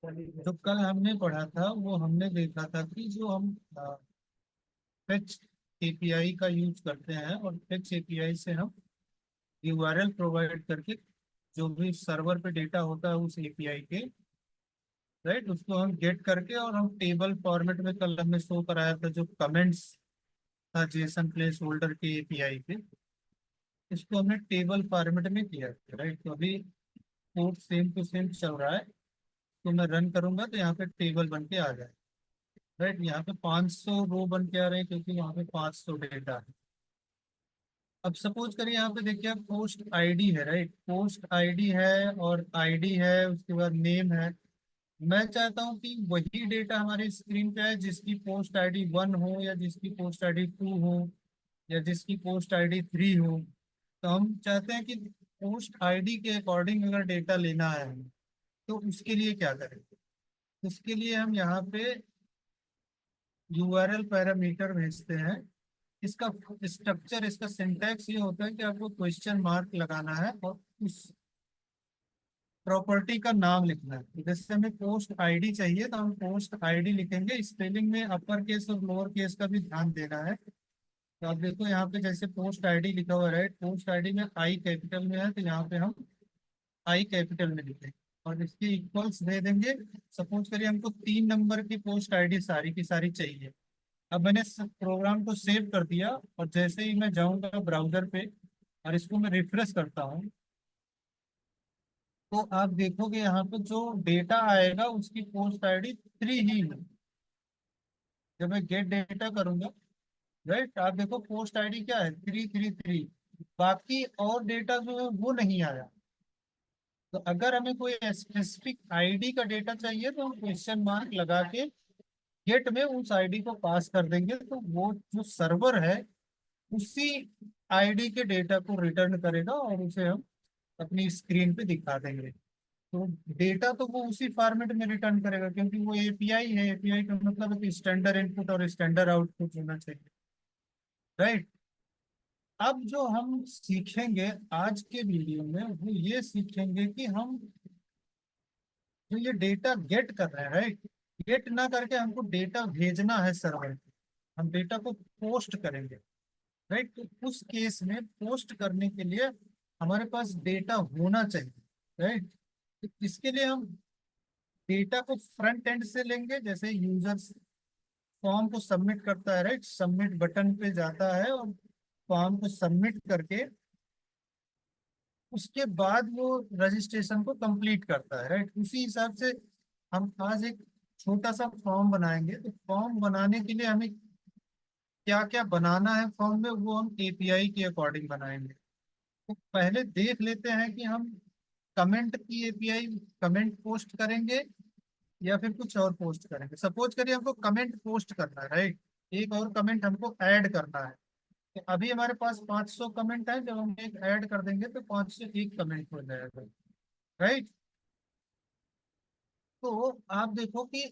जो कल हमने पढ़ा था वो हमने देखा था कि जो हम फेच एपीआई का यूज करते हैं, और फेच एपीआई से हम यूआरएल प्रोवाइड करके जो भी सर्वर पे डेटा होता है उस एपीआई के, राइट, उसको हम गेट करके और हम टेबल फॉर्मेट में कल हमने शो कराया था जो कमेंट्स था जेसन प्लेस होल्डर के एपीआई पे, इसको हमने टेबल फॉर्मेट में किया, राइट। तो अभी कोड सेम टू सेम चल रहा है, तो मैं रन करूंगा तो यहाँ पे टेबल बन के आ जाए, राइट। यहाँ पे 500 रो बन के आ रहे हैं क्योंकि यहाँ पे 500 डेटा है। अब सपोज करिए यहाँ पे देखिए पोस्ट आईडी है, राइट, पोस्ट आईडी है और आईडी है, उसके बाद नेम है। मैं चाहता हूँ कि वही डेटा हमारी स्क्रीन पे है जिसकी पोस्ट आईडी 1 हो, या जिसकी पोस्ट आईडी 2 हो, या जिसकी पोस्ट आईडी 3 हो। तो हम चाहते हैं कि पोस्ट आईडी के अकॉर्डिंग अगर डेटा लेना है तो उसके लिए क्या करें। उसके लिए हम यहाँ पे यूआरएल पैरामीटर भेजते हैं। इसका स्ट्रक्चर, इसका सिंटैक्स ये होता है कि आपको क्वेश्चन मार्क लगाना है और उस प्रॉपर्टी का नाम लिखना है। तो जैसे हमें पोस्ट आईडी चाहिए तो हम पोस्ट आईडी लिखेंगे, स्पेलिंग में अपर केस और लोअर केस का भी ध्यान देना है। तो आप देखो यहाँ पे जैसे पोस्ट आईडी लिखा हुआ है, राइट, पोस्ट आईडी में आई कैपिटल में है तो यहाँ पे हम आई कैपिटल में लिखेंगे और इसके इक्वल्स दे देंगे। सपोज करिए हमको 3 नंबर की पोस्ट आईडी सारी की सारी चाहिए। अब मैंने प्रोग्राम को सेव कर दिया और जैसे ही मैं जाऊंगा ब्राउजर पे और इसको मैं रिफ्रेश करता हूँ, तो आप देखोगे यहाँ पे जो डेटा आएगा उसकी पोस्ट आईडी 3 ही है। जब मैं गेट डेटा करूंगा, राइट, आप देखो पोस्ट आईडी क्या है, 333। बाकी और डेटा जो है वो नहीं आया। तो अगर हमें कोई स्पेसिफिक आईडी का डेटा चाहिए तो हम क्वेश्चन मार्क लगा के गेट में उस आईडी को पास कर देंगे, तो वो जो सर्वर है उसी आईडी के डेटा को रिटर्न करेगा और उसे हम अपनी स्क्रीन पे दिखा देंगे। तो डेटा तो वो उसी फॉर्मेट में रिटर्न करेगा क्योंकि वो एपीआई है। एपीआई का मतलब है कि स्टैंडर्ड इनपुट और स्टैंडर्ड आउटपुट होना चाहिए, राइट। अब जो हम सीखेंगे आज के वीडियो में वो ये सीखेंगे कि हम जो ये डेटा गेट कर रहे हैं, राइट, गेट ना करके हमको डेटा भेजना है सर्वर पे। हम डेटा को पोस्ट करेंगे, राइट। तो उस केस में पोस्ट करने के लिए हमारे पास डेटा होना चाहिए, राइट। तो इसके लिए हम डेटा को फ्रंट एंड से लेंगे। जैसे यूजर फॉर्म को सबमिट करता है, राइट, सबमिट बटन पे जाता है और फॉर्म को सबमिट करके उसके बाद वो रजिस्ट्रेशन को कंप्लीट करता है, राइट। उसी हिसाब से हम आज एक छोटा सा फॉर्म बनाएंगे। तो फॉर्म बनाने के लिए हमें क्या क्या बनाना है फॉर्म में, वो हम एपीआई के अकॉर्डिंग बनाएंगे। तो पहले देख लेते हैं कि हम कमेंट की एपीआई कमेंट पोस्ट करेंगे या फिर कुछ और पोस्ट करेंगे। सपोज करिए हमको कमेंट पोस्ट करना है, राइट, एक और कमेंट हमको ऐड करना है। तो अभी हमारे पास 500 कमेंट है, जब हम एक ऐड कर देंगे तो 501 कमेंट हो जाएगा, राइट। तो आप देखो कि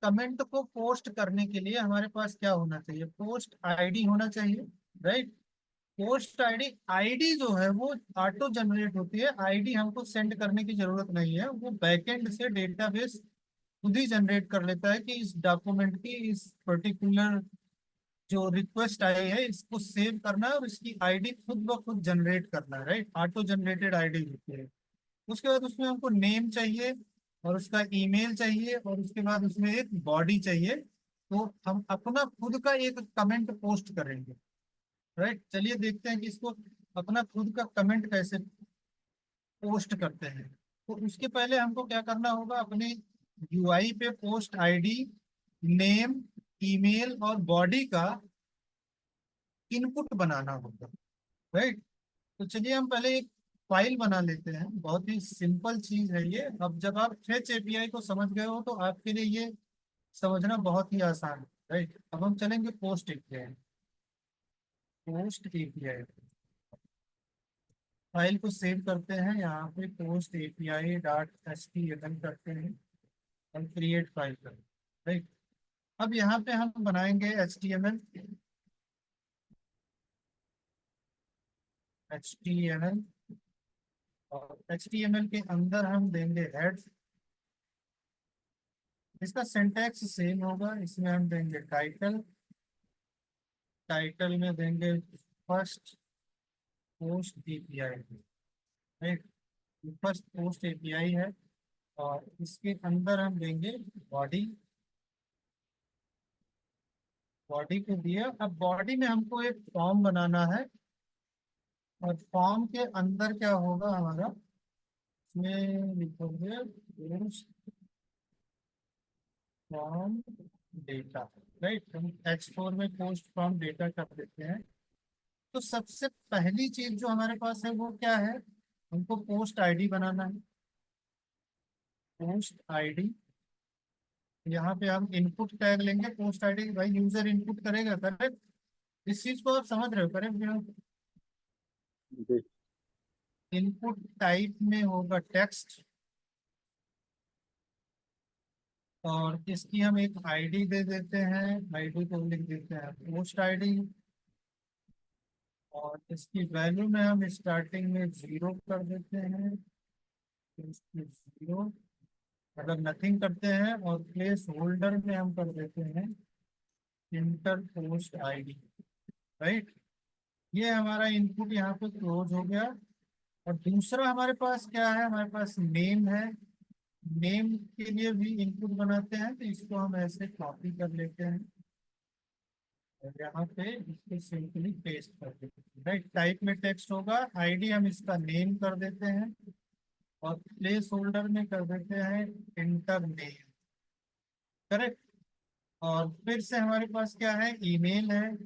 कमेंट को पोस्ट करने के लिए हमारे पास क्या होना चाहिए, पोस्ट आईडी होना चाहिए, राइट। पोस्ट आईडी, आईडी जो है वो ऑटो जनरेट होती है। आईडी हमको सेंड करने की जरूरत नहीं है, वो बैकएंड से डेटाबेस खुद ही जनरेट कर लेता है कि इस डॉक्यूमेंट की इस पर्टिकुलर जो रिक्वेस्ट आई है इसको सेव करना है और इसकी आईडी खुद ब खुद जनरेट करना है, राइट। ऑटो जनरेटेड आईडी होती है। उसके बाद उसमें हमको नेम चाहिए और उसका ईमेल चाहिए और उसके बाद उसमें एक बॉडी चाहिए। तो हम अपना खुद का एक कमेंट पोस्ट करेंगे, राइट। चलिए देखते हैं कि इसको अपना खुद का कमेंट कैसे पोस्ट करते हैं। तो उसके पहले हमको क्या करना होगा, अपने यूआई पे पोस्ट आईडी, नेम, ईमेल और बॉडी का इनपुट बनाना होगा, राइट। तो चलिए हम पहले एक फाइल बना लेते हैं। बहुत ही सिंपल चीज है ये। अब जब आप फेच एपीआई को समझ गए हो तो आपके लिए ये समझना बहुत ही आसान है, राइट। अब हम चलेंगे post API. Post API file को सेव करते हैं, यहाँ पे post API dot H T M L करते हैं और क्रिएट फाइल करते हैं, राइट। अब यहाँ पे हम बनाएंगे H T M L, H T M L और HTML के अंदर हम देंगे हेड। इसका सिंटैक्स सेम होगा, इसमें हम देंगे टाइटल। टाइटल में देंगे first post API, right. First post API है। और इसके अंदर हम देंगे बॉडी। बॉडी को दिया, अब बॉडी में हमको एक फॉर्म बनाना है। और फॉर्म के अंदर क्या होगा हमारा, इसमें लिखोगे पोस्ट फ्रॉम डेटा, राइट। हम H4 में पोस्ट फ्रॉम डेटा कर देते हैं। तो सबसे पहली चीज जो हमारे पास है वो क्या है, हमको पोस्ट आईडी बनाना है। पोस्ट आईडी, यहाँ पे हम इनपुट टैग लेंगे पोस्ट आईडी, भाई यूजर इनपुट करेगा, करेक्ट। इस चीज को आप समझ रहे हो, करेक्ट। जी। इनपुट टाइप में होगा टेक्स्ट। और इसकी हम एक आईडी दे देते हैं, आईडी को लिख देते हैं पोस्ट आईडी। और इसकी वैल्यू में हम स्टार्टिंग में 0 कर देते हैं, तो इसकी 0 मतलब नथिंग करते हैं। और प्लेस होल्डर में हम कर देते हैं इंटर पोस्ट आईडी, राइट। ये हमारा इनपुट यहाँ पे क्लोज हो गया। और दूसरा हमारे पास क्या है, हमारे पास नेम है। नेम के लिए भी इनपुट बनाते हैं, तो इसको हम ऐसे कॉपी कर लेते हैं और यहाँ पे इसको सिंपली पेस्ट कर देते हैं, राइट। टाइप में टेक्स्ट होगा, आईडी हम इसका नेम कर देते हैं। और प्लेस होल्डर में कर देते हैं इंटर नेम, करेक्ट। और फिर से हमारे पास क्या है, ईमेल है।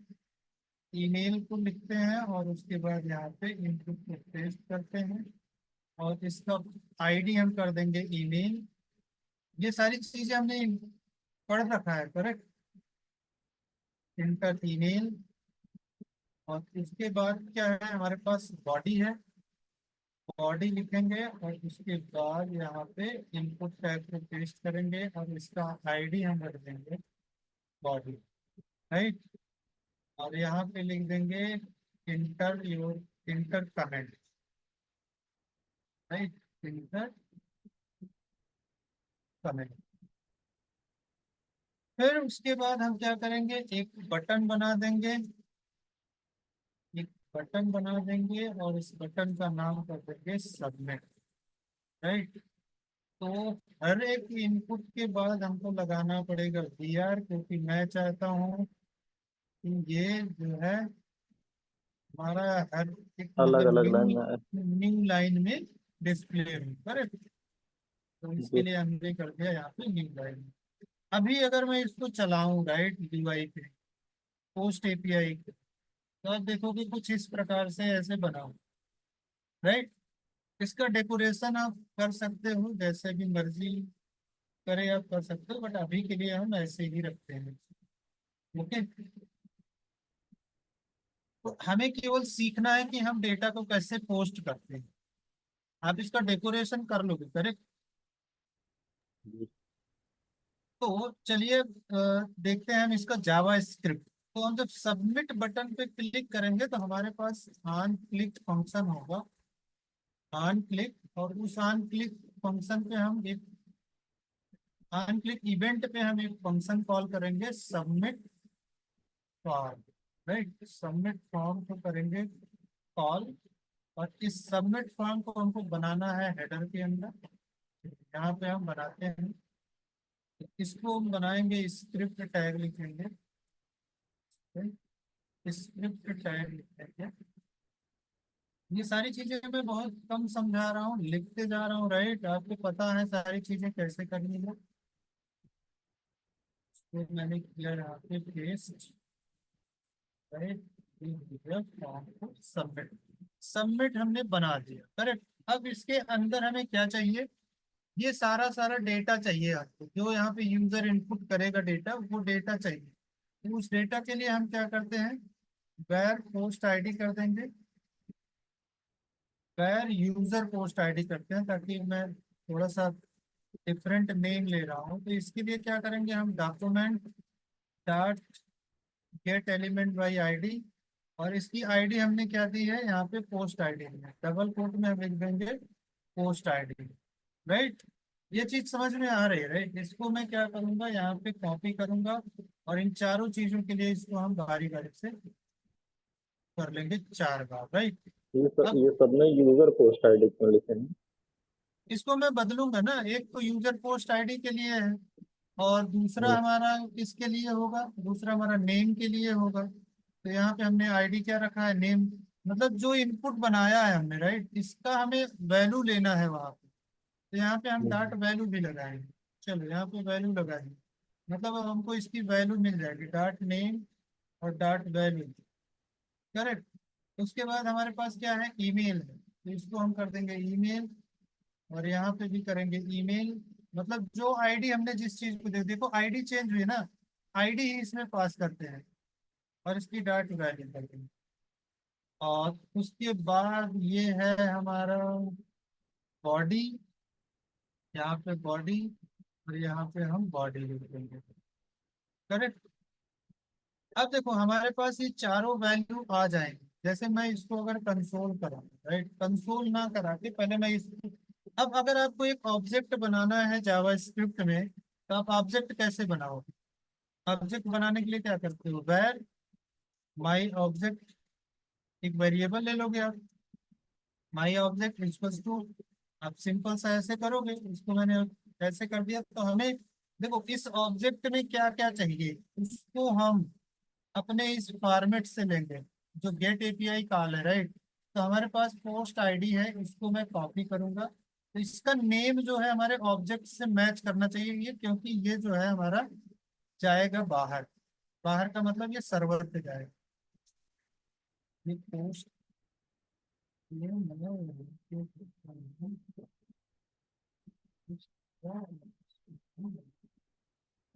ईमेल को लिखते हैं और उसके बाद यहाँ पे इनपुट को पेस्ट करते हैं। और इसका आईडी हम कर देंगे ईमेल। ये सारी चीजें हमने पढ़ रखा है, करेक्ट। Inter email. और इसके बाद क्या है, हमारे पास बॉडी है। बॉडी लिखेंगे और उसके बाद यहाँ पे इनपुट टैग को पेस्ट करेंगे और इसका आईडी हम रख देंगे बॉडी, राइट। और यहाँ पे लिख देंगे inter your inter comment, right. Inter comment. फिर उसके बाद हम क्या करेंगे, एक बटन बना देंगे। एक बटन बना देंगे और इस बटन का नाम कर देंगे सबमिट, राइट। तो हर एक इनपुट के बाद हमको लगाना पड़ेगा BR, क्योंकि मैं चाहता हूँ कि ये जो है हमारा हर एक अलग मतलब अलग न्यू लाइन में। न्यू लाइन में डिस्प्ले हो, करेक्ट। तो इसके जी। लिए हमने कर दिया यहाँ पे न्यू लाइन। अभी अगर मैं इसको चलाऊं, राइट, UI पे पोस्ट API, तो आप देखोगे कुछ इस प्रकार से ऐसे बनाओ, राइट। इसका डेकोरेशन आप कर सकते हो, जैसे भी मर्जी करे आप कर सकते हो, बट अभी के लिए हम ऐसे ही रखते हैं, ओके। तो हमें केवल सीखना है कि हम डेटा को कैसे पोस्ट करते हैं। आप इसका डेकोरेशन कर लोगे, करेक्ट। जी। तो चलिए देखते हैं हम इसका जावा स्क्रिप्ट। तो हम जब सबमिट बटन पे क्लिक करेंगे तो हमारे पास ऑन क्लिक फंक्शन होगा। ऑन क्लिक, और उस ऑन क्लिक फंक्शन पे हम एक ऑन क्लिक इवेंट पे हम एक फंक्शन कॉल करेंगे submit form, right. Submit form को करेंगे कॉल। और इस सबमिट फॉर्म को हमको बनाना है हेडर के अंदर, यहाँ पे हम बनाते हैं। तो इसको हम बनाएंगे, स्क्रिप्ट टैग लिखेंगे, स्क्रिप्ट टैग लिखेंगे। ये सारी चीजें मैं बहुत कम समझा रहा हूँ, लिखते जा रहा हूँ, राइट। आपको पता है सारी चीजें कैसे करनी है। तो मैंने किया यहाँ पे पेस्ट, राइट। फॉर्म को सबमिट, सबमिट हमने बना दिया, करेक्ट। अब इसके अंदर हमें क्या चाहिए, ये सारा सारा डेटा चाहिए आपको, जो यहाँ पे यूजर इनपुट करेगा डेटा, वो डेटा चाहिए। तो उस डेटा के लिए हम क्या करते हैं, वेर पोस्ट आईडी कर देंगे। वेर यूजर पोस्ट आईडी करते हैं, ताकि मैं थोड़ा सा डिफरेंट नेम ले रहा हूँ। तो इसके लिए क्या करेंगे, हम document dot gate element by ID. और इसकी आईडी हमने क्या दी है, यहाँ पे पोस्ट आईडी है, डबल कोट में हम लिख देंगे पोस्ट आईडी। राइट, ये चीज समझ में आ रही है। राइट, इसको मैं क्या करूंगा, यहाँ पे कॉपी करूंगा और इन चारों चीजों के लिए इसको हम बारी बारी से कर लेंगे 4 बार। राइट, अब ये सब में यूजर पोस्ट आईडी क्यों लिखे हैं? इसको मैं बदलूंगा ना, एक तो यूजर पोस्ट आईडी के लिए है और दूसरा जी। हमारा किसके लिए होगा, दूसरा हमारा नेम के लिए होगा। तो यहाँ पे हमने आईडी क्या रखा है, नेम। मतलब जो इनपुट बनाया है हमने, राइट, इसका हमें वैल्यू लेना है वहां पे। तो यहाँ पे हम डॉट हम्म, वैल्यू भी लगाएंगे। चलो यहाँ पे वैल्यू लगाएंगे, मतलब अब हमको इसकी वैल्यू मिल जाएगी, डॉट नेम और डॉट वैल्यू। करेक्ट। उसके बाद हमारे पास क्या है, ईमेल है, तो इसको हम कर देंगे ईमेल। और यहाँ पे भी करेंगे ईमेल। मतलब जो आईडी हमने जिस चीज को दे, देखो आईडी चेंज हुई ना, आईडी ही इसमें पास करते हैं और इसकी डॉट वैल्यू करते हैं। और उसके बाद ये है हमारा बॉडी, यहाँ पे बॉडी, और यहाँ पे हम बॉडी लिख देंगे। करेक्ट। अब देखो हमारे पास ये चारों वैल्यू आ जाएंगे। जैसे मैं इसको अगर कंसोल करा, राइट, कंसोल ना करा के पहले मैं इस, अब अगर आपको एक ऑब्जेक्ट बनाना है जावा स्क्रिप्ट में, तो आप ऑब्जेक्ट कैसे बनाओगे। ऑब्जेक्ट बनाने के लिए क्या करते हो, वेर माई ऑब्जेक्ट, एक वेरिएबल ले लोगे आप, माई ऑब्जेक्ट इक्वल्स टू, आप सिंपल सा ऐसे करोगे। इसको मैंने ऐसे कर दिया, तो हमें देखो इस ऑब्जेक्ट में क्या क्या चाहिए, उसको हम अपने इस फॉर्मेट से लेंगे जो गेट एपीआई कॉल है। राइट, तो हमारे पास पोस्ट आईडी है, इसको मैं कॉपी करूंगा। तो इसका नेम जो है हमारे ऑब्जेक्ट से मैच करना चाहिए ये, क्योंकि ये जो है हमारा जाएगा बाहर। बाहर का मतलब ये सर्वर पे जाएगा। ये पोस्ट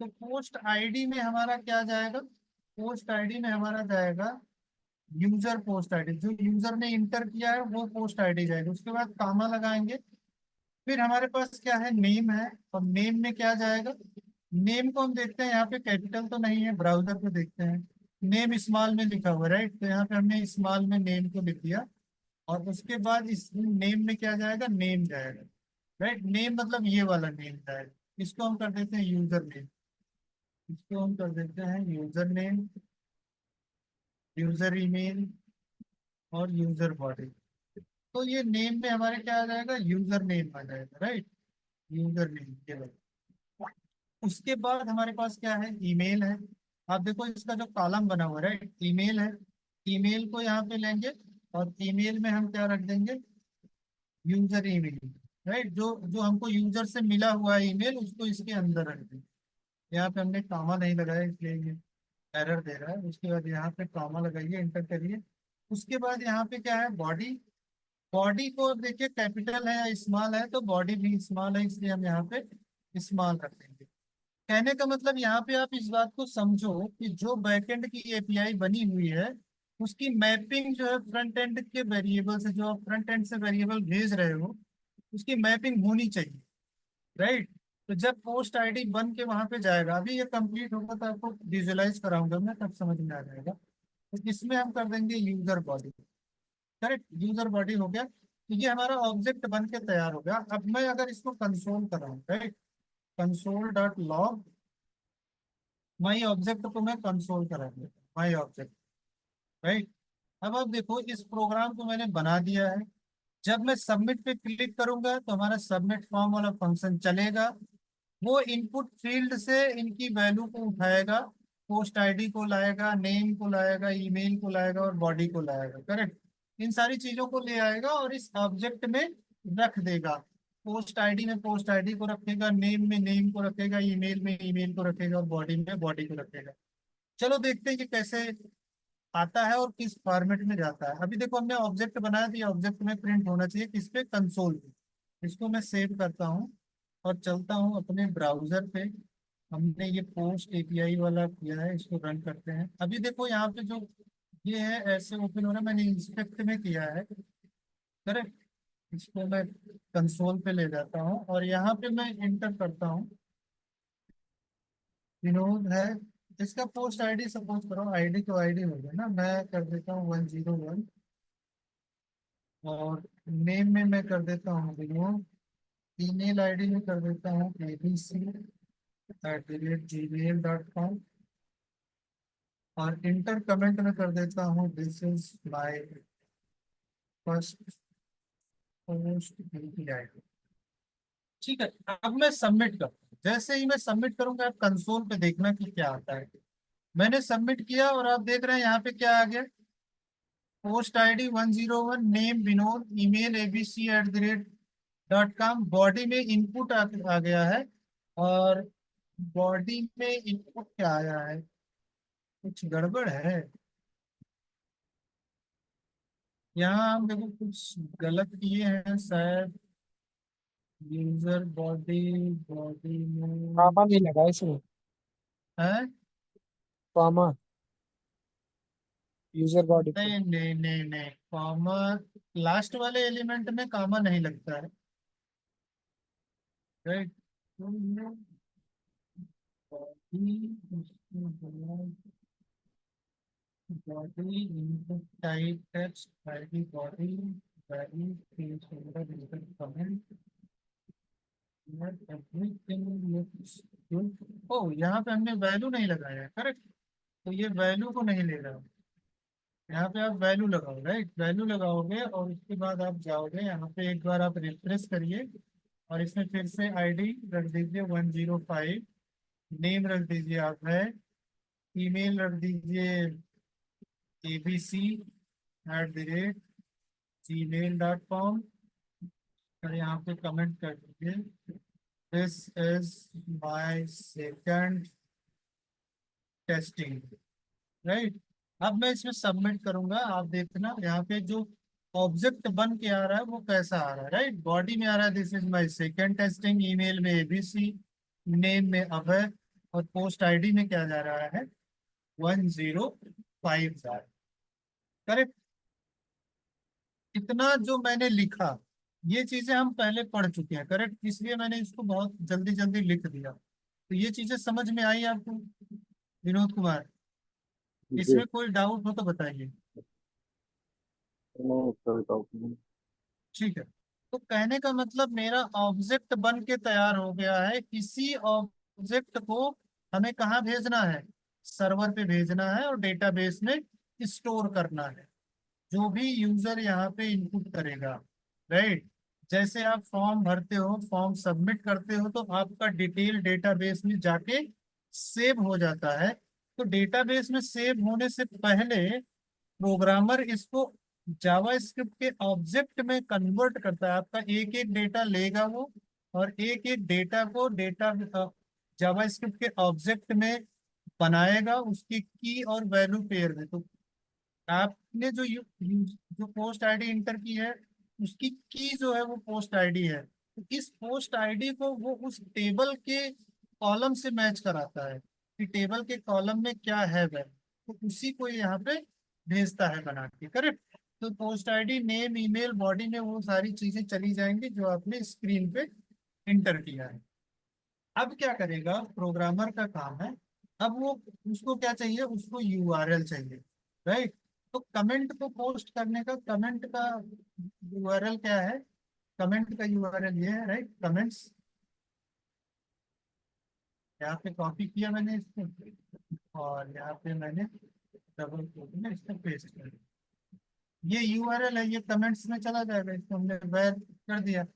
तो पोस्ट आईडी में हमारा क्या जाएगा, पोस्ट आईडी में हमारा जाएगा यूजर पोस्ट आईडी, जो यूजर ने इंटर किया है वो पोस्ट आईडी जाएगी। उसके बाद कामा लगाएंगे। फिर हमारे पास क्या है, नेम है, और नेम में क्या जाएगा, नेम को हम देखते हैं यहाँ पे कैपिटल तो नहीं है, ब्राउजर पे देखते हैं नेम स्मॉल में लिखा हुआ है। राइट, तो यहाँ पे हमने स्मॉल में नेम को लिख दिया। और उसके बाद इस नेम में क्या जाएगा, नेम जाएगा। राइट, नेम मतलब ये वाला नेम जाएगा। इसको हम कर देते हैं यूजर नेम, इसको हम कर देते हैं यूजर नेम, यूजर ईमेल और यूजर बॉडी। तो ये नेम में हमारे क्या आ जाएगा, यूजर नेम आ जाएगा। राइट, यूजर नेम केवल। उसके बाद हमारे पास क्या है, ईमेल है। आप देखो इसका जो कॉलम बना हुआ है, राइट, ईमेल है। ईमेल को यहाँ पे लेंगे और ईमेल में हम क्या रख देंगे, यूजर ईमेल। राइट, जो जो हमको यूजर से मिला हुआ है ईमेल, उसको इसके अंदर रख देंगे। यहाँ पे हमने कामा नहीं लगाया इसलिए ये एरर दे रहा है। उसके बाद यहाँ पे कॉमा लगाइए, एंटर करिए। उसके बाद यहाँ पे क्या है, बॉडी। बॉडी को अब देखिए कैपिटल है या स्मॉल है, तो बॉडी भी स्मॉल है, इसलिए हम यहाँ पे स्मॉल रख देंगे। कहने का मतलब यहाँ पे आप इस बात को समझो कि जो बैकएंड की एपीआई बनी हुई है, उसकी मैपिंग जो है फ्रंट एंड के वेरिएबल से, जो आप फ्रंट एंड से वेरिएबल भेज रहे हो, उसकी मैपिंग होनी चाहिए। राइट, तो जब पोस्ट आईडी बन के वहां पे जाएगा, अभी ये कंप्लीट होगा तो आपको विजुअलाइज कराऊंगा मैं, तब समझ में आ जाएगा। तो इसमें हम कर देंगे user body. Correct, user body हो गया, तो ये हमारा ऑब्जेक्ट बन के तैयार हो गया। अब मैं अगर इसको कंसोल कराऊं, right, console dot log my object को मैं कंसोल करा दिया, माई ऑब्जेक्ट। राइट, अब आप देखो इस प्रोग्राम को मैंने बना दिया है। जब मैं सबमिट पे क्लिक करूंगा तो हमारा सबमिट फॉर्म वाला फंक्शन चलेगा। वो इनपुट फील्ड से इनकी वैल्यू को उठाएगा, पोस्ट आईडी को लाएगा, नेम को लाएगा, ईमेल को लाएगा और बॉडी को लाएगा। करेक्ट, इन सारी चीजों को ले आएगा और इस ऑब्जेक्ट में रख देगा। पोस्ट आईडी में पोस्ट आईडी को रखेगा, नेम में नेम को रखेगा, ईमेल में ईमेल को रखेगा और बॉडी में बॉडी को रखेगा। चलो देखते हैं कि कैसे आता है और किस फॉर्मेट में जाता है। अभी देखो हमने ऑब्जेक्ट बनाया, तो ऑब्जेक्ट में प्रिंट होना चाहिए किस पे, कंसोल पे। इसको मैं सेव करता हूँ और चलता हूँ अपने ब्राउजर पे। हमने ये पोस्ट एपीआई वाला किया है, इसको रन करते हैं। अभी देखो यहाँ पे जो ये है ऐसे ओपन हो रहा है, मैंने इंस्पेक्ट में किया है। करेक्ट, इसको मैं कंसोल पे ले जाता हूँ और यहाँ पे मैं इंटर करता हूँ, विनोद है। इसका पोस्ट आईडी सपोज करो, आईडी तो आईडी हो गया ना, मैं कर देता हूँ 101। और नेम में मैं कर देता हूँ विनोद। ईमेल आईडी में कर देता हूँ abc@gmail.com। और इंटर कमेंट में कर देता हूँ this is my first post UPI. ठीक है। अब मैं सबमिट कर, जैसे ही मैं सबमिट करूंगा आप कंसोल पे देखना कि क्या आता है। मैंने सबमिट किया और आप देख रहे हैं यहाँ पे क्या आ गया। Post ID 101, name Vinod, email abc@.com। Body में इनपुट आ गया है। और बॉडी में इनपुट क्या आया है, कुछ गड़बड़ है यहाँ। हम देखो कुछ गलत किए हैं शायद। यूजर बॉडी, बॉडी में कॉमा नहीं लगा इसमें। है। कॉमा यूजर बॉडी पे। नहीं नहीं नहीं नहीं, कॉमा लास्ट वाले एलिमेंट में कॉमा नहीं लगता है। Right. Body input type text ID body value page holder input comment everything looks good. ओ यहाँ पे हमने वैल्यू नहीं लगाया है, करेक्ट। तो ये वैल्यू को नहीं ले रहा। यहाँ पे आप वैल्यू लगाओ, राइट। वैल्यू लगाओगे और उसके बाद आप जाओगे यहाँ पे, एक बार आप रिफ्रेश करिए। और इसमें फिर से आईडी रख दीजिए 105। नेम रख दीजिए आप है। ईमेल रख दीजिए abc@gmail.com। और यहाँ पे कमेंट कर दीजिए this is my second testing. Right. अब मैं इसमें सबमिट करूंगा, आप देखना यहाँ पे जो ऑब्जेक्ट बन के आ रहा है वो कैसा आ रहा है। राइट। बॉडी में आ रहा है this is my second testing, email में एबीसी, नेम में अभय, और पोस्ट आईडी में क्या जा रहा है 105 जा रहा है। करेक्ट। इतना जो मैंने लिखा ये चीजें हम पहले पढ़ चुके हैं, करेक्ट। इसलिए मैंने इसको बहुत जल्दी जल्दी लिख दिया। तो ये चीजें समझ में आई आपको विनोद कुमार? जी। इसमें कोई डाउट हो तो बताइए। नो सर, डाउट नहीं। ठीक है। तो कहने का मतलब मेरा ऑब्जेक्ट बन के तैयार हो गया है। इसी ऑब्जेक्ट को हमें कहाँ भेजना है, सर्वर पे भेजना है और डेटाबेस में स्टोर करना है। जो भी यूजर यहाँ पे इनपुट करेगा, राइट। जैसे आप फॉर्म भरते हो, फॉर्म सबमिट करते हो, तो आपका डिटेल डेटाबेस में जाके सेव हो जाता है। तो डेटाबेस में सेव होने से पहले प्रोग्रामर इसको जावा स्क्रिप्ट के ऑब्जेक्ट में कन्वर्ट करता है। आपका एक एक डेटा लेगा वो, और एक एक डेटा को डेटा जावा स्क्रिप्ट के ऑब्जेक्ट में बनाएगा उसकी की और वैल्यू पेयर में। तो आपने जो पोस्ट आईडी इंटर की है उसकी की जो है वो पोस्ट आईडी है। तो इस पोस्ट आईडी को वो उस टेबल के कॉलम से मैच कराता है कि टेबल के कॉलम में क्या है वह, तो उसी को यहाँ पे भेजता है बना के। करेक्ट। तो post ID, name, email, body में वो सारी चीजें चली जाएंगी जो आपने स्क्रीन पे इंटर किया है। अब क्या करेगा प्रोग्रामर का काम है। अब वो उसको क्या चाहिए, उसको यूआरएल चाहिए, राइट। तो कमेंट को पोस्ट करने का कमेंट का यूआरएल क्या है, कमेंट का यूआरएल ये है, राइट। कमेंट्स यहाँ पे कॉपी किया मैंने इसको, और यहाँ पे मैंने डबल कोट में इसको पेस्ट कर दिया। ये यूआरएल है, ये कमेंट्स में चला जाएगा, इसको हमने वैर कर दिया।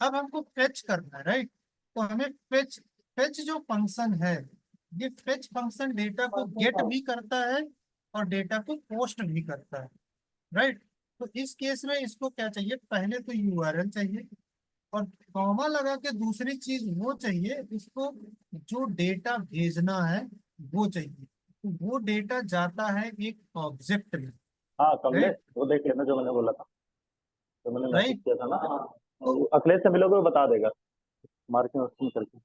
अब हमको फेच करना है, राइट। तो हमें फेच, फेच जो फंक्शन है, ये फेच फंक्शन डेटा को गेट भी करता है और डेटा को पोस्ट भी करता है, राइट। तो इस केस में इसको क्या चाहिए, पहले तो यूआरएल चाहिए, और कॉमा लगा के दूसरी चीज वो चाहिए इसको, जो डेटा भेजना है वो चाहिए। तो वो डेटा जाता है एक ऑब्जेक्ट में, हाँ कमलेश, राइट। वो देख लेना जो मैंने बोला था, जो मैंने मैसेज राइट। किया था ना। तो वो अखिलेश से मिलोगे वो बता देगा, मार्किंग वार्किंग करके।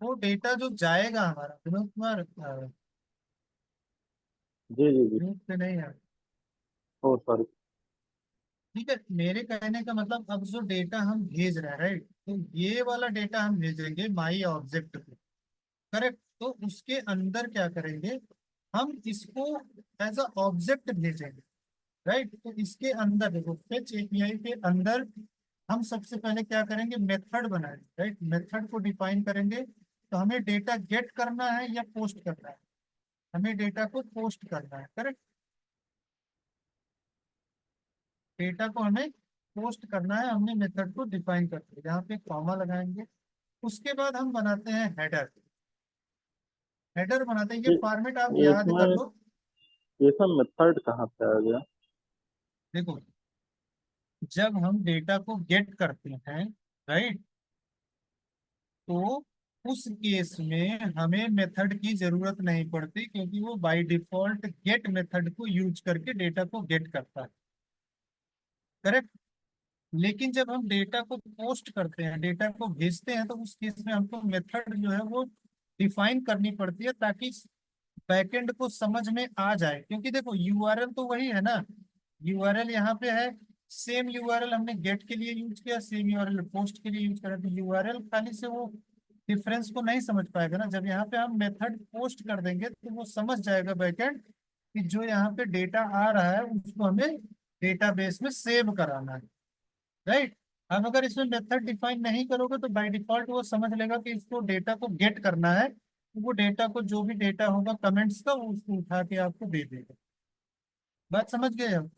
वो डेटा जो जाएगा हमारा विनोद कुमार जी जी जी। ग्रुप पे नहीं है। ओ सॉरी। ठीक है। मेरे कहने का मतलब अब जो डेटा हम भेज रहे हैं, राइट, तो ये वाला डेटा हम भेजेंगे माई ऑब्जेक्ट पे, करेक्ट। तो उसके अंदर क्या करेंगे, हम इसको एज अ ऑब्जेक्ट भेजेंगे। राइट। तो इसके अंदर देखो फेच एपीआई के अंदर हम सबसे पहले क्या करेंगे, मेथड बनाएंगे, राइट। मेथड को डिफाइन करेंगे। तो हमें डेटा गेट करना है या पोस्ट करना है, हमें डेटा को पोस्ट करना है, करेक्ट। डेटा को हमें पोस्ट करना है, हमने मेथड को डिफाइन कर दिया, यहाँ पे कॉमा लगाएंगे। उसके बाद हम बनाते हैं हेडर। हेडर बनाते हैं, ये ये फॉर्मेट आप ये याद कर इसमें लो। ये सब मेथड कहाँ पे आ गया? देखो, जब हम डेटा को गेट करते हैं, राइट, तो उस केस में हमें मेथड की जरूरत नहीं पड़ती, क्योंकि वो बाय डिफॉल्ट गेट मेथड को यूज करके डेटा को गेट करता है, करेक्ट। लेकिन जब हम डेटा को पोस्ट करते हैं, डेटा को भेजते हैं, तो उस केस में हमको मेथड जो है वो डिफाइन करनी पड़ती है, ताकि बैकएंड को समझ में आ जाए। क्योंकि देखो यूआरएल तो वही है ना, यूआरएल यहाँ पे है, सेम यूआरएल हमने गेट के लिए यूज किया, सेम यूआरएल पोस्ट के लिए यूज करा, तो यूआरएल खाली से वो डिफरेंस को नहीं समझ पाएगा ना। जब यहाँ पे हम मेथड पोस्ट कर देंगे तो वो समझ जाएगा बैकएंड कि जो यहाँ पे डेटा आ रहा है उसको हमें डेटाबेस में सेव कराना है, राइट। अब अगर इसमें मेथड डिफाइन नहीं करोगे तो बाय डिफॉल्ट वो समझ लेगा कि इसको डेटा को गेट करना है, तो वो डेटा को जो भी डेटा होगा कमेंट्स का वो उसको उठा के आपको दे देगा। बात समझ गए अब।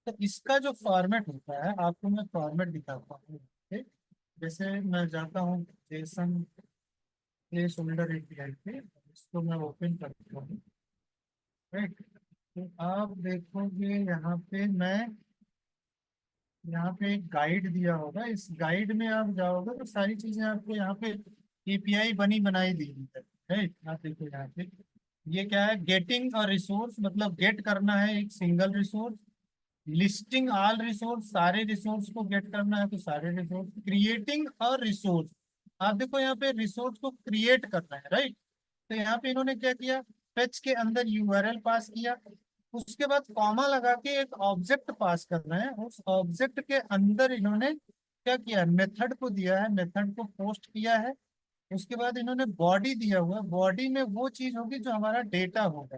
तो इसका जो फॉर्मेट होता है, आपको मैं फॉर्मेट दिखाता हूँ, ठीक? जैसे मैं जाता हूँ जेसन प्लेस होल्डर एपीआई पे, इसको मैं ओपन करता हूँ, राइट। तो आप देखोगे यहाँ पे मैं, यहाँ पे एक गाइड दिया होगा, इस गाइड में आप जाओगे तो सारी चीजें आपको यहाँ पे एपीआई बनी बनाई दी है, राइट। आप देखो यहाँ पे ये क्या है, गेटिंग और रिसोर्स, मतलब गेट करना है एक single resource. Listing all resource, सारे रिसोर्स को गेट करना है तो सारे रिसोर्स। क्रिएटिंग और रिसोर्स, आप देखो यहाँ पे रिसोर्स को क्रिएट करना है, राइट। तो यहाँ पे इन्होंने क्या किया, फेच के अंदर यूआरएल पास किया, उसके बाद कॉमा लगा के एक ऑब्जेक्ट पास करना है, उस ऑब्जेक्ट के अंदर इन्होंने क्या किया, मेथड को दिया है, मेथड को पोस्ट किया है। उसके बाद इन्होंने बॉडी दिया हुआ है, बॉडी में वो चीज होगी जो हमारा डेटा होगा,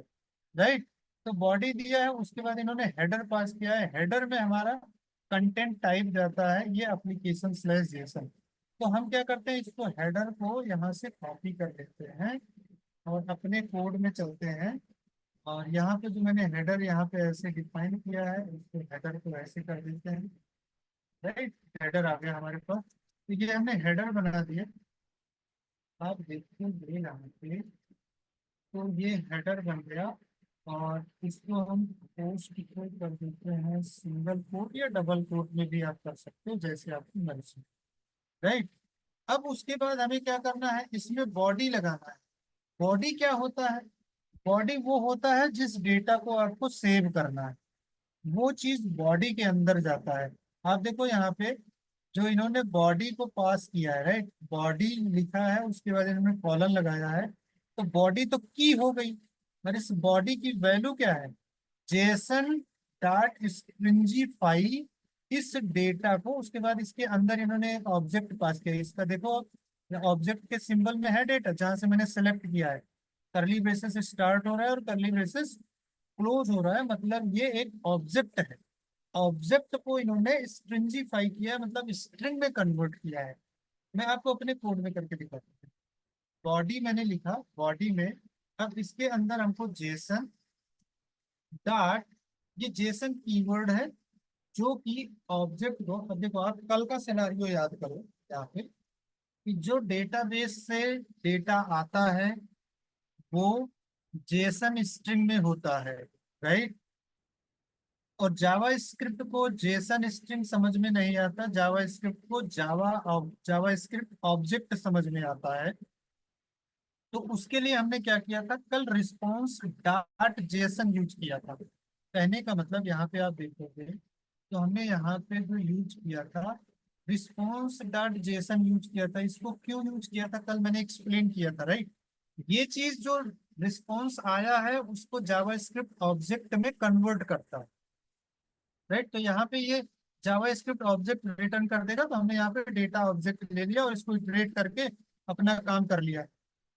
राइट। तो बॉडी दिया है, उसके बाद इन्होंने हेडर पास किया है, हेडर में हमारा कंटेंट टाइप जाता है ये एप्लीकेशन स्लैश जेसन। तो हम क्या करते हैं, इसको हेडर को यहाँ से कॉपी कर लेते हैं और अपने कोड में चलते हैं। और यहाँ पे जो मैंने हेडर यहाँ पे ऐसे डिफाइन किया है, उसको हेडर को ऐसे कर देते हैं, राइट। हेडर आ गया हमारे पास, तो ये हमने हेडर बना दिया। आप देखते हैं यहाँ पे, तो ये हेडर बन गया। और इसको हम पोस्ट को कर देते हैं सिंगल कोट या डबल कोट में भी आप कर सकते हो, जैसे आपकी मर्जी, राइट। अब उसके बाद हमें क्या करना है, इसमें बॉडी लगाना है। बॉडी क्या होता है, बॉडी वो होता है जिस डेटा को आपको सेव करना है, वो चीज बॉडी के अंदर जाता है। आप देखो यहाँ पे जो इन्होंने बॉडी को पास किया है, राइट, बॉडी लिखा है, उसके बाद इन्होंने कॉलन लगाया है, तो बॉडी तो की हो गई। और इस बॉडी की वैल्यू क्या है, जेसन डॉट स्ट्रिंजीफाई इस डेटा को। उसके बाद इसके अंदर इन्होंने एक ऑब्जेक्ट पास किया, इसका देखो ऑब्जेक्ट के सिंबल में है डेटा, जहां से मैंने सेलेक्ट किया है, करली ब्रेसेस स्टार्ट हो रहा है और करली ब्रेसेस क्लोज हो रहा है, मतलब ये एक ऑब्जेक्ट है। ऑब्जेक्ट को इन्होंने स्ट्रिंजीफाई किया है, मतलब स्ट्रिंग में कन्वर्ट किया है। मैं आपको अपने कोड में करके दिखाता हूँ। बॉडी मैंने लिखा, बॉडी में अब इसके अंदर हमको जेसन डॉट, ये जेसन कीवर्ड है जो कि ऑब्जेक्ट को, अब देखो आप कल का सिनारियो याद करो यहाँ पे, कि जो डेटाबेस से डेटा आता है वो जेसन स्ट्रिंग में होता है, राइट। और जावा स्क्रिप्ट को जेसन स्ट्रिंग समझ में नहीं आता, जावा स्क्रिप्ट को जावा स्क्रिप्ट ऑब्जेक्ट समझ में आता है। तो उसके लिए हमने क्या किया था, कल रिस्पॉन्स डॉट जेसन यूज किया था। कहने का मतलब यहाँ पे आप देखोगे तो हमने यहाँ पे जो यूज किया था, रिस्पॉन्स डॉट जेसन यूज किया था। इसको क्यों यूज किया था, कल मैंने एक्सप्लेन किया था, राइट। ये चीज जो रिस्पॉन्स आया है उसको जावा स्क्रिप्ट ऑब्जेक्ट में कन्वर्ट करता है, राइट। तो यहाँ पे ये जावा स्क्रिप्ट ऑब्जेक्ट रिटर्न कर देगा, तो हमने यहाँ पे डेटा ऑब्जेक्ट ले लिया और इसको इटरेट करके अपना काम कर लिया।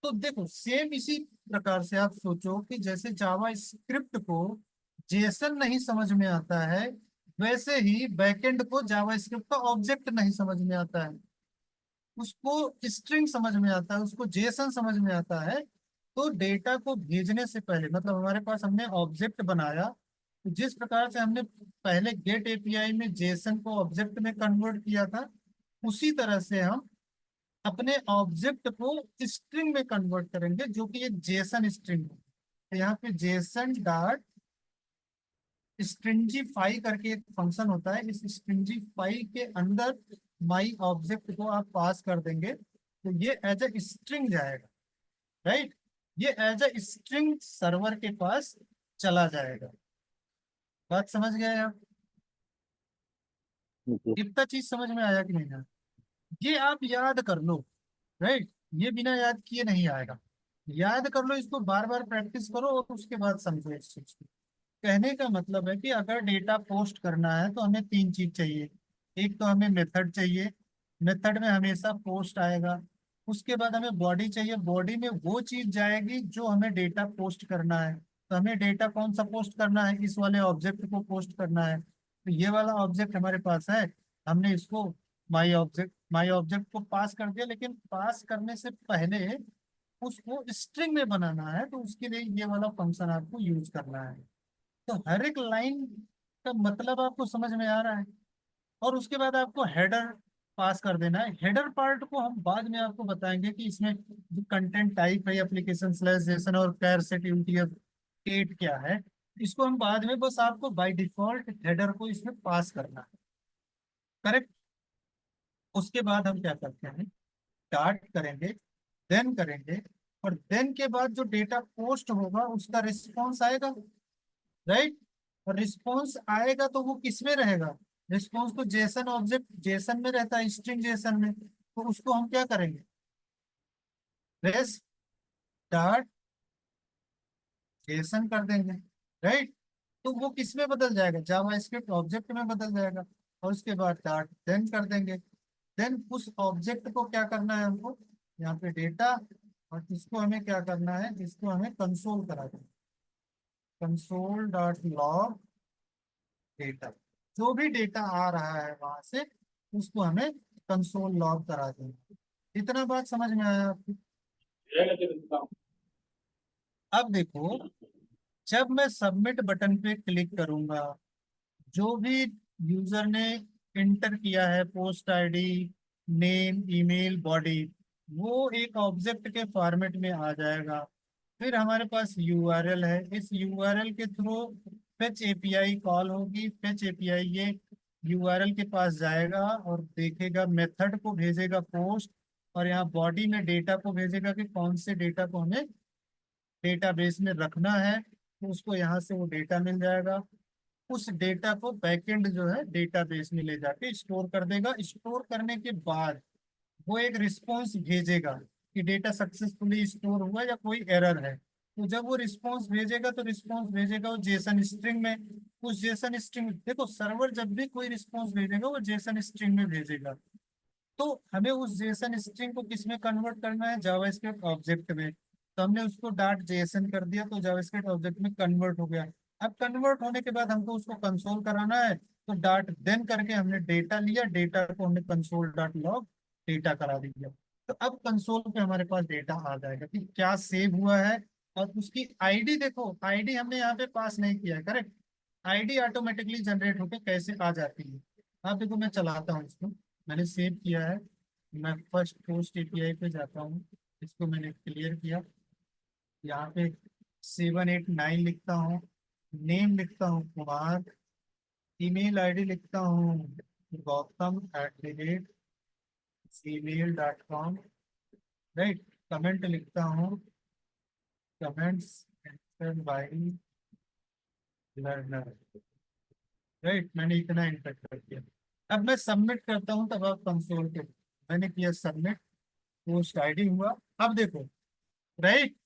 तो देखो सेम इसी प्रकार से आप सोचो कि जैसे जावा स्क्रिप्ट को जेसन नहीं समझ में आता है, वैसे ही बैकएंड को जावास्क्रिप्ट का ऑब्जेक्ट नहीं समझ में आता है। उसको स्ट्रिंग समझ में आता है, उसको जेसन समझ में आता है। तो डेटा को भेजने से पहले, मतलब हमारे पास हमने ऑब्जेक्ट बनाया, तो जिस प्रकार से हमने पहले गेट एपीआई में जेसन को ऑब्जेक्ट में कन्वर्ट किया था, उसी तरह से हम अपने ऑब्जेक्ट को स्ट्रिंग में कन्वर्ट करेंगे, जो कि एक जेसन स्ट्रिंग है। तो यहाँ पे जेसन डॉट स्ट्रिंजीफाई करके एक फंक्शन होता है, इस स्ट्रिंजीफाई के अंदर माई ऑब्जेक्ट को आप पास कर देंगे, तो ये एज ए स्ट्रिंग जाएगा। राइट, ये एज ए स्ट्रिंग सर्वर के पास चला जाएगा। बात समझ गए आप? जी। इतना चीज समझ में आया कि नहीं आया? ये आप याद कर लो। राइट, ये बिना याद किए नहीं आएगा। याद कर लो, इसको बार बार प्रैक्टिस करो और उसके बाद समझो इस चीज को। कहने का मतलब है कि अगर डेटा पोस्ट करना है तो हमें तीन चीज चाहिए। एक तो हमें मेथड चाहिए, मेथड में हमेशा पोस्ट आएगा। उसके बाद हमें बॉडी चाहिए, बॉडी में वो चीज जाएगी जो हमें डेटा पोस्ट करना है। तो हमें डेटा कौन सा पोस्ट करना है? इस वाले ऑब्जेक्ट को पोस्ट करना है। तो ये वाला ऑब्जेक्ट हमारे पास है, हमने इसको माई ऑब्जेक्ट को पास कर दिया। लेकिन पास करने से पहले उसको स्ट्रिंग में बनाना है, तो उसके लिए ये वाला फंक्शन आपको यूज करना है। तो हर एक लाइन का मतलब आपको समझ में आ रहा है। और उसके बाद आपको हेडर पास कर देना है। हेडर पार्ट को हम बाद में आपको बताएंगे कि इसमें जो कंटेंट टाइप है, एप्लीकेशन स्लैश जेसन और कैर सेट यूटीएफ 8 क्या है, इसको हम बाद में, बस आपको बाय डिफॉल्ट हेडर को इसमें पास करना है। करेक्ट। उसके बाद हम क्या करते हैं, स्टार्ट करेंगे, देन करेंगे, और देन के बाद जो डेटा पोस्ट होगा उसका रिस्पॉन्स आएगा। राइट, और रिस्पॉन्स आएगा तो वो किस में रहेगा? रिस्पॉन्स तो जेसन ऑब्जेक्ट जेसन में रहता है, स्ट्रिंग जेसन में। तो उसको हम क्या करेंगे, रेस डॉट जेसन कर देंगे। राइट, तो वो किस में बदल जाएगा? जावा स्क्रिप्ट ऑब्जेक्ट में बदल जाएगा। और उसके बाद डॉट देन कर देंगे। देन उस ऑब्जेक्ट को क्या करना है हमको, यहाँ पे डेटा, और इसको हमें क्या करना है, इसको हमें कंसोल करा देना। कंसोल डॉट लॉग डेटा, जो भी डेटा आ रहा है वहां से उसको हमें कंसोल लॉग करा देना। इतना बात समझ में आया आपको? अब देखो, जब मैं सबमिट बटन पे क्लिक करूंगा, जो भी यूजर ने इंटर किया है, post ID, name, email, body, वो एक ऑब्जेक्ट के फॉर्मेट में आ जाएगा। फिर हमारे पास यूआरएल है, इस यूआरएल के थ्रू फेच एपीआई कॉल होगी। फेच एपीआई ये यूआरएल के पास जाएगा और देखेगा, मेथड को भेजेगा पोस्ट, और यहाँ बॉडी में डेटा को भेजेगा कि कौन से डेटा को हमें डेटाबेस में रखना है। तो उसको यहाँ से वो डेटा मिल जाएगा। उस डेटा को बैकएंड जो है डेटाबेस में ले जाके स्टोर कर देगा। स्टोर करने के बाद वो एक रिस्पॉन्स भेजेगा कि डेटा सक्सेसफुली स्टोर हुआ या कोई एरर है। तो जब वो रिस्पॉन्स भेजेगा, तो रिस्पॉन्स भेजेगा वो जेसन स्ट्रिंग में। उस जेसन स्ट्रिंग, देखो सर्वर जब भी कोई रिस्पॉन्स भेजेगा वो जेसन स्ट्रिंग में भेजेगा। तो हमें उस जेसन स्ट्रिंग को किस में कन्वर्ट करना है? जावास्क्रिप्ट ऑब्जेक्ट में। तो हमने उसको डॉट जेसन कर दिया, तो जावास्क्रिप्ट ऑब्जेक्ट में कन्वर्ट हो गया। अब कन्वर्ट होने के बाद हमको उसको कंसोल कराना है, तो डॉट देन करके हमने डेटा लिया, डेटा को हमने कंसोल डॉट लॉग डेटा करा दिया। तो अब कंसोल पे हमारे पास डेटा आ जाएगा कि क्या सेव हुआ है। और उसकी आईडी देखो, आईडी हमने यहाँ पे पास नहीं किया है। करेक्ट, आईडी ऑटोमेटिकली जनरेट होकर कैसे आ जाती है। अब देखो मैं चलाता हूँ इसको, मैंने सेव किया है। मैं फर्स्ट पोस्ट एपीआई पे जाता हूँ, इसको मैंने क्लियर किया। यहाँ पे 789 लिखता हूँ, नेम लिखता हूँ कुमार, ईमेल आईडी लिखता हूँ gautam@gmail.com। राइट, कमेंट लिखता हूँ, कमेंट्स बाई लर्नर। राइट, मैंने इतना इंटर कर दिया। अब मैं सबमिट करता हूँ, तब आप कंसोल पे, मैंने किया सबमिट, पोस्ट आईडी हुआ। अब देखो, राइट,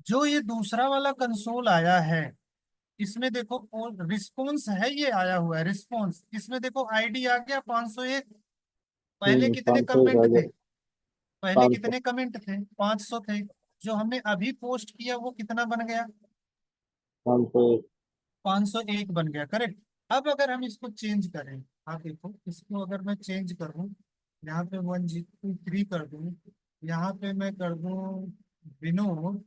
जो ये दूसरा वाला कंसोल आया है, इसमें देखो रिस्पॉन्स है, ये आया हुआ है रिस्पॉन्स। इसमें देखो आईडी आ गया 501। पहले कितने 501 आ कमेंट गया। थे? पहले 500। कितने कमेंट थे? 500 थे। जो हमने अभी पोस्ट किया वो कितना बन गया? 501। 501 बन गया, करेक्ट। अब अगर हम इसको चेंज करें, आप देखो इसको अगर मैं चेंज करूं, यहाँ पे 103 कर दूं, यहाँ पे मैं कर दूं विनोद,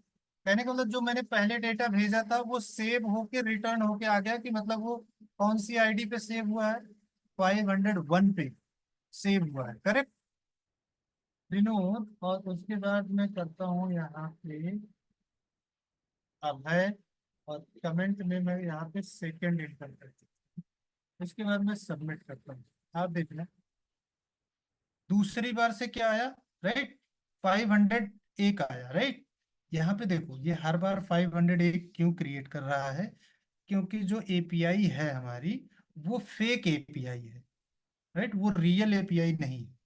कहने का मतलब जो मैंने पहले डेटा भेजा था वो सेव होके रिटर्न होके आ गया, कि मतलब वो कौन सी आईडी पे सेव हुआ है, 501 पे सेव हुआ है, करेक्ट विनोद। और उसके बाद मैं करता हूँ यहाँ पे अभय, और कमेंट में मैं यहाँ पे सेकंड एंटर करता हूँ, उसके बाद मैं सबमिट करता हूँ। आप देखना दूसरी बार से क्या आया, राइट, 501 आया, राइट। यहाँ पे देखो ये हर बार 501 क्यों क्रिएट कर रहा है, क्योंकि जो एपीआई है हमारी वो फेक एपीआई है, राइट, वो रियल एपीआई नहीं है।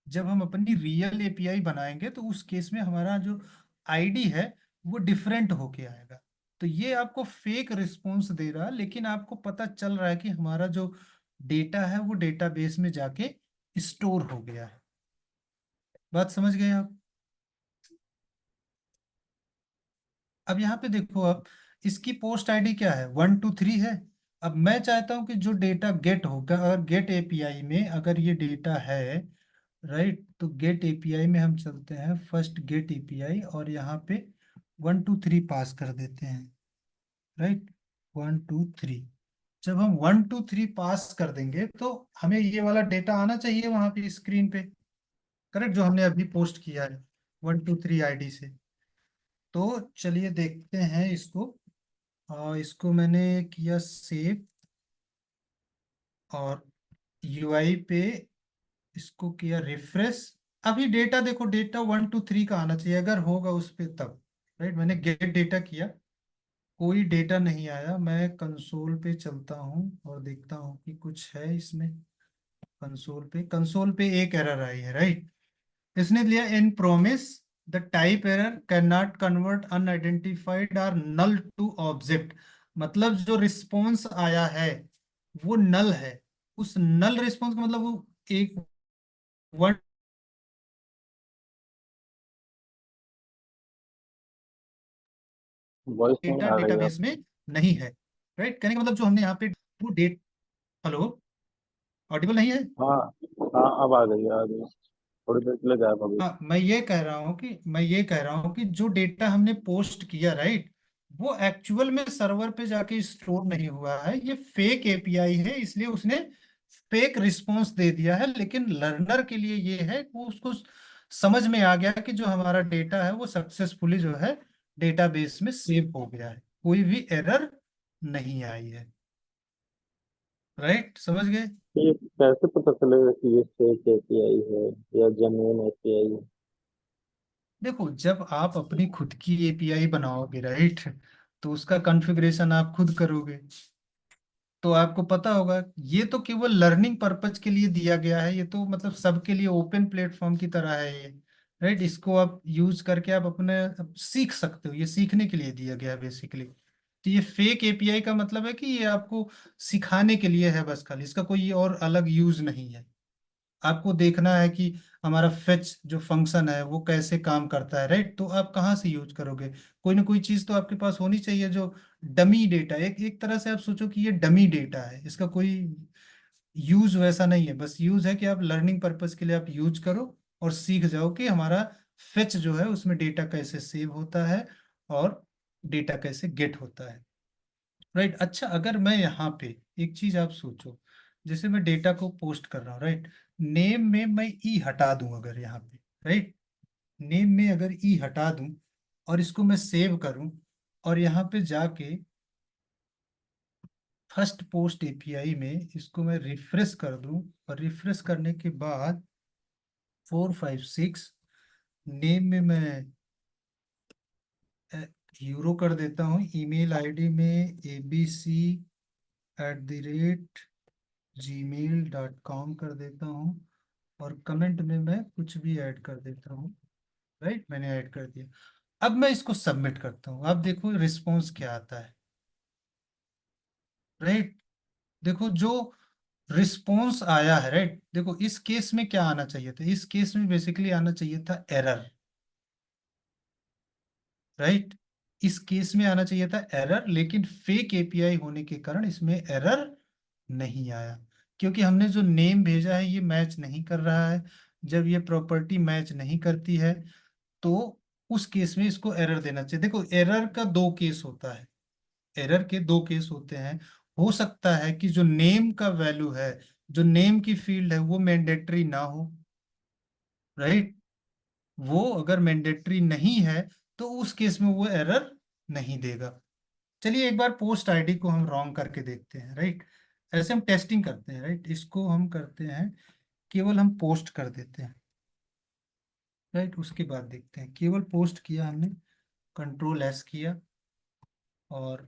जब हम अपनी रियल एपीआई बनाएंगे तो उस केस में हमारा जो आईडी है वो डिफरेंट होके आएगा। तो ये आपको फेक रिस्पॉन्स दे रहा है, लेकिन आपको पता चल रहा है कि हमारा जो डेटा है वो डेटाबेस में जाके स्टोर हो गया है। बात समझ गए आप? अब यहाँ पे देखो, अब इसकी पोस्ट आईडी क्या है, 123 है। अब मैं चाहता हूँ कि जो डेटा गेट होगा, अगर गेट एपीआई में अगर ये डेटा है, राइट, तो गेट एपीआई में हम चलते हैं, फर्स्ट गेट एपीआई, और यहाँ पे 123 पास कर देते हैं, राइट, 123। जब हम 123 पास कर देंगे तो हमें ये वाला डेटा आना चाहिए वहां पे स्क्रीन पे, करेक्ट, जो हमने अभी पोस्ट किया है 123 आईडी से। तो चलिए देखते हैं इसको। इसको मैंने किया सेव, और यूआई पे इसको किया रिफ्रेश। अभी डेटा देखो, डेटा 123 का आना चाहिए अगर होगा उस पे तब, राइट। मैंने गेट डेटा किया, कोई डेटा नहीं आया। मैं कंसोल पे चलता हूँ और देखता हूँ कि कुछ है इसमें। कंसोल पे एक एरर आई है, राइट। इसने लिया in promise the type error can not convert unidentified or null to object. मतलब जो रिस्पॉन्स आया है वो नल है। उस नल रिस्पॉन्स का मतलब वो एक वर्ड वॉइस नहीं डेटा आ रही है। डेटाबेस में नहीं है, राइट। कहने का मतलब जो हमने यहाँ पे वो डेट, हेलो, ऑडिबल नहीं है? हाँ हाँ, अब आ गई। थोड़ी देर के लिए गायब हो गई। हाँ, मैं ये कह रहा हूँ कि जो डेटा हमने पोस्ट किया, राइट, वो एक्चुअल में सर्वर पे जाके स्टोर नहीं हुआ है, ये फेक एपीआई है, इसलिए उसने फेक रिस्पॉन्स दे दिया है। लेकिन लर्नर के लिए ये है कि वो उसको समझ में आ गया कि जो हमारा डेटा है वो सक्सेसफुली जो है डेटाबेस में सेव हो गया है, कोई भी एरर नहीं आई है, राइट, समझ गए? ये कैसे पता चलेगा कि ये फेक एपीआई है या जेन्युइन एपीआई है? देखो, जब आप अपनी खुद की एपीआई बनाओगे, राइट, तो उसका कॉन्फ़िगरेशन आप खुद करोगे, तो आपको पता होगा। ये तो केवल लर्निंग पर्पज के लिए दिया गया है, ये तो मतलब सबके लिए ओपन प्लेटफॉर्म की तरह है ये, राइट। इसको आप यूज करके आप अपने आप सीख सकते हो, ये सीखने के लिए दिया गया है बेसिकली। तो ये फेक एपीआई का मतलब है कि ये आपको सिखाने के लिए है बस, खाली इसका कोई और अलग यूज नहीं है। आपको देखना है कि हमारा फेच जो फंक्शन है वो कैसे काम करता है, राइट। तो आप कहाँ से यूज करोगे, कोई ना कोई चीज तो आपके पास होनी चाहिए जो डमी डेटा, एक एक तरह से आप सोचो कि ये डमी डेटा है, इसका कोई यूज वैसा नहीं है। बस यूज है कि आप लर्निंग पर्पज के लिए आप यूज करो और सीख जाओ कि हमारा फेच जो है उसमें डेटा कैसे सेव होता है और डेटा कैसे गेट होता है, राइट। अच्छा, अगर मैं यहाँ पे एक चीज आप सोचो, जैसे मैं डेटा को पोस्ट कर रहा हूँ, राइट, नेम में मैं ई हटा दूं अगर यहाँ पे, राइट, नेम में अगर ई हटा दूं और इसको मैं सेव करूं और यहाँ पे जाके फर्स्ट पोस्ट एपीआई में इसको मैं रिफ्रेश कर दूं, और रिफ्रेश करने के बाद 456 नेम में मैं यूरो कर देता हूँ, ईमेल आईडी में abc@gmail.com कर देता हूँ, और कमेंट में मैं कुछ भी ऐड कर देता हूँ, राइट, मैंने ऐड कर दिया। अब मैं इसको सबमिट करता हूँ, अब देखो रिस्पॉन्स क्या आता है, राइट। देखो जो रिस्पॉन्स आया है, राइट, देखो इस केस में क्या आना चाहिए था, इस केस में बेसिकली आना चाहिए था एरर, राइट। इस केस में आना चाहिए था एरर, लेकिन फेक एपीआई होने के कारण इसमें एरर नहीं आया, क्योंकि हमने जो नेम भेजा है ये मैच नहीं कर रहा है। जब ये प्रॉपर्टी मैच नहीं करती है तो उस केस में इसको एरर देना चाहिए। देखो एरर का दो केस होता है, एरर के दो केस होते हैं। हो सकता है कि जो नेम का वैल्यू है, जो नेम की फील्ड है वो मैंडेटरी ना हो, राइट। वो अगर मैंडेटरी नहीं है तो उस केस में वो एरर नहीं देगा। चलिए एक बार पोस्ट आईडी को हम रॉन्ग करके देखते हैं, राइट। ऐसे हम टेस्टिंग करते हैं, राइट। इसको हम करते हैं, केवल हम पोस्ट कर देते हैं, राइट। उसके बाद देखते हैं, केवल पोस्ट किया हमने, कंट्रोल एस किया और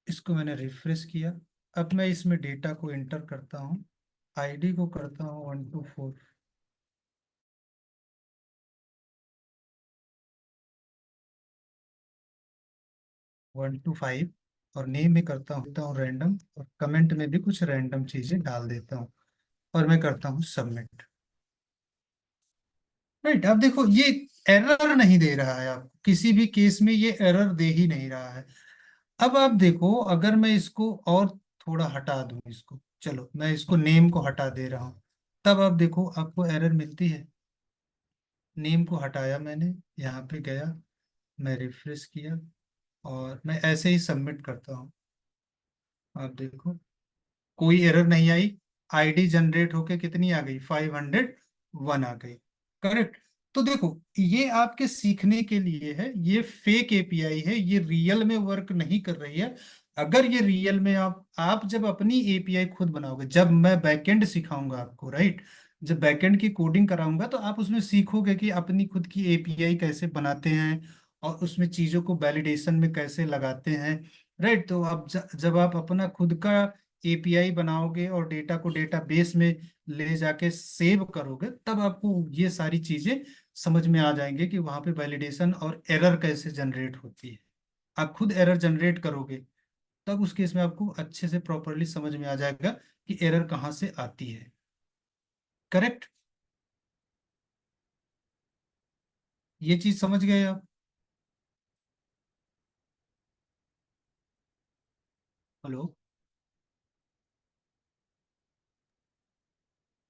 इसको मैंने रिफ्रेश किया। अब मैं इसमें डेटा को एंटर करता हूँ, आईडी को करता हूँ 124 125 और नेम में करता हूँ रैंडम, और कमेंट में भी कुछ रैंडम चीजें डाल देता हूँ और मैं करता हूँ सबमिट, राइट। अब देखो ये एरर नहीं दे रहा है, आप किसी भी केस में ये एरर दे ही नहीं रहा है। अब आप देखो, अगर मैं इसको और थोड़ा हटा दूं, इसको चलो मैं इसको नेम को हटा दे रहा हूँ, तब आप देखो आपको एरर मिलती है। नेम को हटाया मैंने, यहाँ पे गया, मैं रिफ्रेश किया और मैं ऐसे ही सबमिट करता हूँ। आप देखो कोई एरर नहीं आई, आईडी जनरेट होके कितनी आ गई, 501 आ गई, करेक्ट। तो देखो ये आपके सीखने के लिए है, ये फेक एपीआई है, ये रियल में वर्क नहीं कर रही है। अगर ये रियल में आप जब अपनी एपीआई खुद बनाओगे, जब मैं बैकएंड सिखाऊंगा आपको, राइट, जब बैकएंड की कोडिंग कराऊंगा तो आप उसमें सीखोगे कि अपनी खुद की एपीआई कैसे बनाते हैं और उसमें चीजों को वैलिडेशन में कैसे लगाते हैं, राइट। तो आप जब आप अपना खुद का एपीआई बनाओगे और डेटा को डेटाबेस में ले जाके सेव करोगे, तब आपको ये सारी चीजें समझ में आ जाएंगे कि वहां पे वैलिडेशन और एरर कैसे जनरेट होती है। आप खुद एरर जनरेट करोगे तब उस केस में आपको अच्छे से प्रॉपरली समझ में आ जाएगा कि एरर कहाँ से आती है, करेक्ट। ये चीज समझ गए आप? हेलो।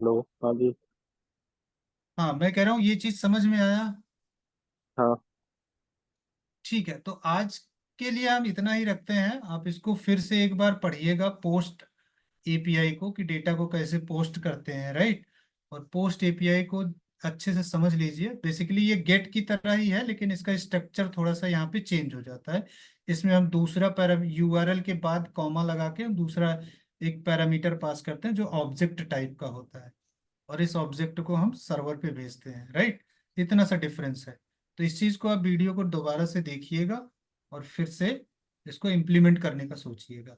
हेलो। हाँ जी। हाँ मैं कह रहा हूँ ये चीज समझ में आया। हाँ। ठीक है, तो आज के लिए हम इतना ही रखते हैं। आप इसको फिर से एक बार पढ़िएगा, पोस्ट एपीआई को, कि डेटा को कैसे पोस्ट करते हैं, राइट। और पोस्ट एपीआई को अच्छे से समझ लीजिए। बेसिकली ये गेट की तरह ही है, लेकिन इसका स्ट्रक्चर थोड़ा सा यहाँ पे चेंज हो जाता है। इसमें हम दूसरा पैरा यूआरएल के बाद कॉमा लगा के हम दूसरा एक पैरामीटर पास करते हैं जो ऑब्जेक्ट टाइप का होता है, और इस ऑब्जेक्ट को हम सर्वर पे भेजते हैं, राइट। इतना सा डिफरेंस है। तो इस चीज को आप वीडियो को दोबारा से देखिएगा और फिर से इसको इम्प्लीमेंट करने का सोचिएगा।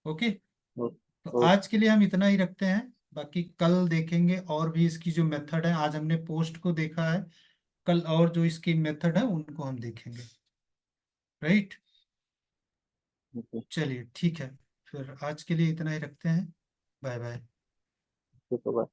ओके। ओ, तो ओ, आज के लिए हम इतना ही रखते हैं, बाकी कल देखेंगे और भी इसकी जो मेथड है। आज हमने पोस्ट को देखा है, कल और जो इसकी मेथड है उनको हम देखेंगे, राइट। ओके। चलिए ठीक है, फिर आज के लिए इतना ही रखते हैं। Bye bye. ठीक है, बाय।